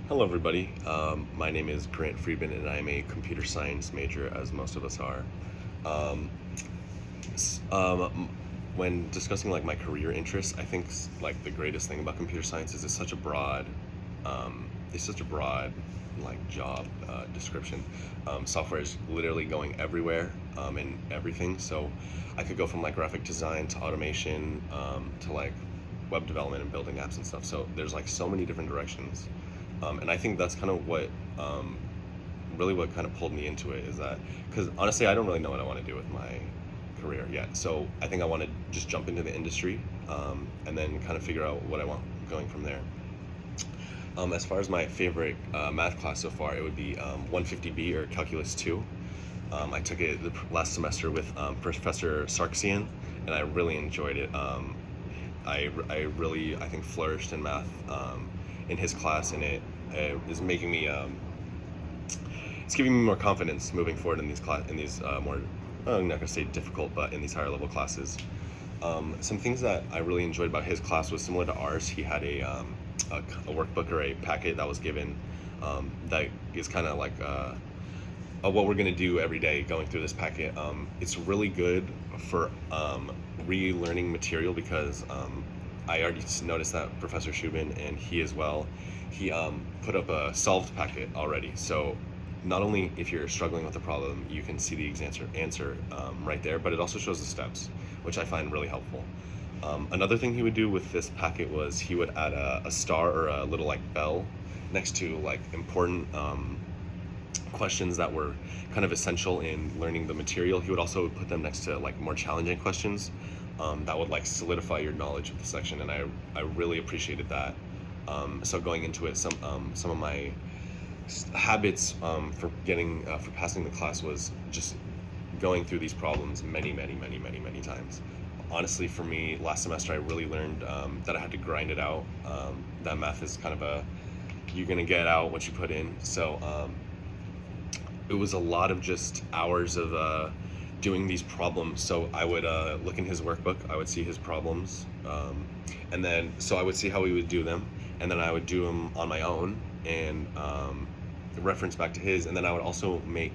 Hello, everybody. My name is Grant Freedman, and I'm a computer science major, as most of us are. Um, when discussing like my career interests, I think like the greatest thing about computer science is it's such a broad like job description. Software is literally going everywhere and everything. So I could go from like graphic design to automation to like web development and building apps and stuff. So there's like so many different directions. And I think that's kind of really what kind of pulled me into it is that, because honestly, I don't really know what I want to do with my career yet. So I think I want to just jump into the industry and then kind of figure out what I want going from there. As far as my favorite math class so far, it would be 150B or Calculus 2. I took it the last semester with Professor Sarksian, and I really enjoyed it. I really, I think, flourished in math in his class, and it is making me, it's giving me more confidence moving forward in these more, I'm not gonna say difficult, but in these higher level classes. Some things that I really enjoyed about his class was similar to ours. He had a workbook or a packet that was given that is kind of like what we're gonna do every day going through this packet. It's really good for relearning material because I already noticed that Professor Shubin and he as well, he put up a solved packet already. So not only if you're struggling with a problem, you can see the answer right there, but it also shows the steps, which I find really helpful. Another thing he would do with this packet was he would add a star or a little like bell next to like important questions that were kind of essential in learning the material. He would also put them next to like more challenging questions that would like solidify your knowledge of the section, and I really appreciated that. So going into it, some of my habits for passing the class was just going through these problems many times. Honestly, for me, last semester I really learned that I had to grind it out. That math is kind of you're gonna get out what you put in. So it was a lot of just hours of doing these problems. So I would look in his workbook, I would see his problems, and then so I would see how he would do them, and then I would do them on my own and reference back to his, and then I would also make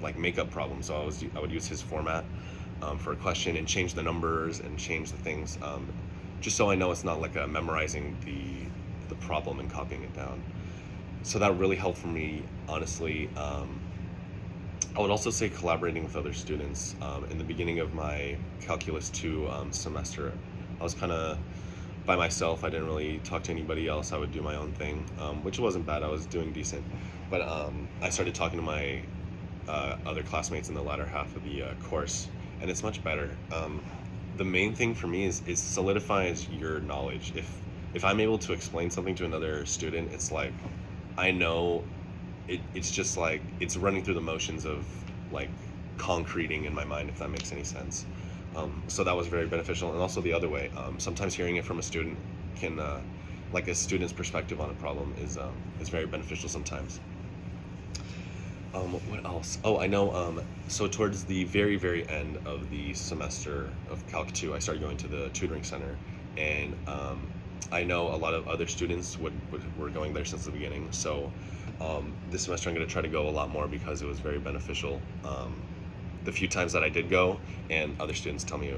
like makeup problems. So I would use his format for a question and change the numbers and change the things, just so I know it's not like memorizing the problem and copying it down. So that really helped for me, honestly. I would also say collaborating with other students. In the beginning of my Calculus 2 semester, I was kind of by myself. I didn't really talk to anybody else. I would do my own thing, which wasn't bad. I was doing decent. But I started talking to my other classmates in the latter half of the course, and it's much better. The main thing for me is solidifies your knowledge. If I'm able to explain something to another student, it's like I know it's just like it's running through the motions of like concreting in my mind, if that makes any sense. So that was very beneficial, and also the other way. Sometimes hearing it from a student can, like a student's perspective on a problem is very beneficial sometimes. What else? Oh, I know. So towards the very end of the semester of Calc 2, I started going to the tutoring center, and I know a lot of other students were going there since the beginning. So this semester I'm going to try to go a lot more because it was very beneficial. The few times that I did go, and other students tell me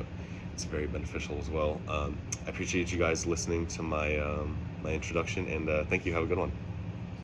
it's very beneficial as well. I appreciate you guys listening to my introduction, and thank you. Have a good one.